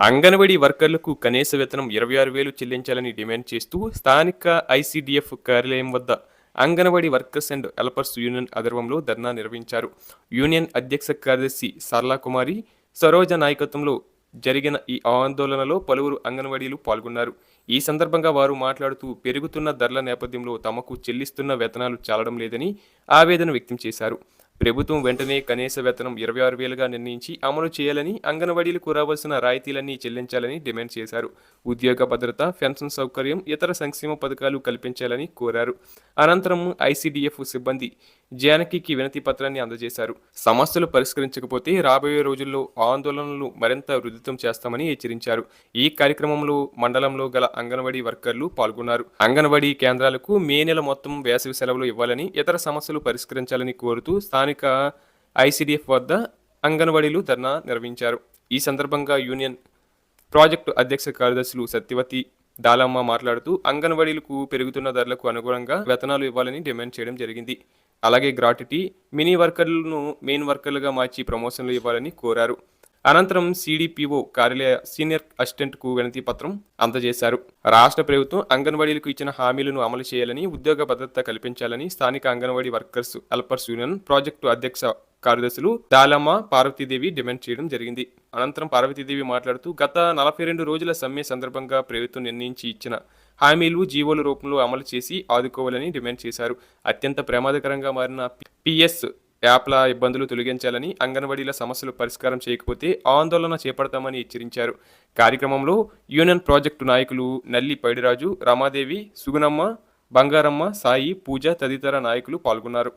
అంగన్వాడీ వర్కర్లకు కనీస వేతనం 26,000 చెల్లించాలని డిమాండ్ చేస్తూ స్థానిక ఐసీడీఎఫ్ కార్యాలయం వద్ద anganwadi workers and helpers union ఆధ్వర్యంలో ధర్నా నిర్వహించారు. యూనియన్ అధ్యక్ష కార్యదర్శి సరళా కుమారి సరోజ నాయకత్వంలో జరిగిన ఈ ఆందోళనలో పలువురు అంగన్వాడీలు పాల్గొన్నారు. ఈ సందర్భంగా వారు మాట్లాడుతూ పెరుగుతున్న ధరల నేపథ్యంలో తమకు చెల్లిస్తున్న వేతనాలు చాలడం లేదని ఆవేదన వ్యక్తం చేశారు. ప్రభుత్వం వెంటనే కనీస వేతనం 26,000గా నిర్ణయించి అమలు చేయాలని, అంగన్వాడీలకు రావాల్సిన రాయితీలన్నీ చెల్లించాలని డిమాండ్ చేశారు. ఉద్యోగ భద్రత, పెన్షన్ సౌకర్యం, ఇతర సంక్షేమ పథకాలు కల్పించాలని కోరారు. అనంతరం ఐసీడీఎఫ్ సిబ్బంది జానకికి వినతి పత్రాన్ని అందజేశారు. సమస్యలు పరిష్కరించకపోతే రాబోయే రోజుల్లో ఆందోళనలు మరింత ఉధృతం చేస్తామని హెచ్చరించారు. ఈ కార్యక్రమంలో మండలంలో గల అంగన్వాడీ వర్కర్లు పాల్గొన్నారు. అంగన్వాడీ కేంద్రాలకు మే నెల మొత్తం వేసవి సెలవులు ఇవ్వాలని, ఇతర సమస్యలు పరిష్కరించాలని కోరుతూ స్థానిక ఐసీడీఎఫ్ వద్ద అంగన్వాడీలు ధర్నా నిర్వహించారు. ఈ సందర్భంగా యూనియన్ ప్రాజెక్టు అధ్యక్ష కార్యదర్శులు సత్యవతి, దాలమ్మ మాట్లాడుతూ అంగన్వాడీలకు పెరుగుతున్న ధరలకు అనుగుణంగా వేతనాలు ఇవ్వాలని డిమాండ్ చేయడం జరిగింది. అలాగే గ్రాట్యుటీ, మినీ వర్కర్లను మెయిన్ వర్కర్లుగా మార్చి ప్రమోషన్లు ఇవ్వాలని కోరారు. అనంతరం సిడిపిఓ కార్యాలయ సీనియర్ అసిస్టెంట్కు వినతి పత్రం అందజేశారు. రాష్ట్ర ప్రభుత్వం అంగన్వాడీలకు ఇచ్చిన హామీలను అమలు చేయాలని, ఉద్యోగ భద్రత కల్పించాలని స్థానిక anganwadi workers helpers union project అధ్యక్ష కార్యదర్శులు దాలమ్మ, పార్వతీదేవి డిమాండ్ చేయడం జరిగింది. అనంతరం పార్వతీదేవి మాట్లాడుతూ గత 42 రోజుల సమ్మె సందర్భంగా ప్రభుత్వం నిర్ణయించి ఇచ్చిన హామీలు జీవోల రూపంలో అమలు చేసి ఆదుకోవాలని డిమాండ్ చేశారు. అత్యంత ప్రమాదకరంగా మారిన పిఎస్ యాప్ల ఇబ్బందులు తొలగించాలని, అంగన్వాడీల సమస్యలు పరిష్కారం చేయకపోతే ఆందోళన చేపడతామని హెచ్చరించారు. కార్యక్రమంలో యూనియన్ ప్రాజెక్టు నాయకులు నల్లి పైడిరాజు, రమాదేవి, సుగుణమ్మ, బంగారమ్మ, సాయి, పూజ తదితర నాయకులు పాల్గొన్నారు.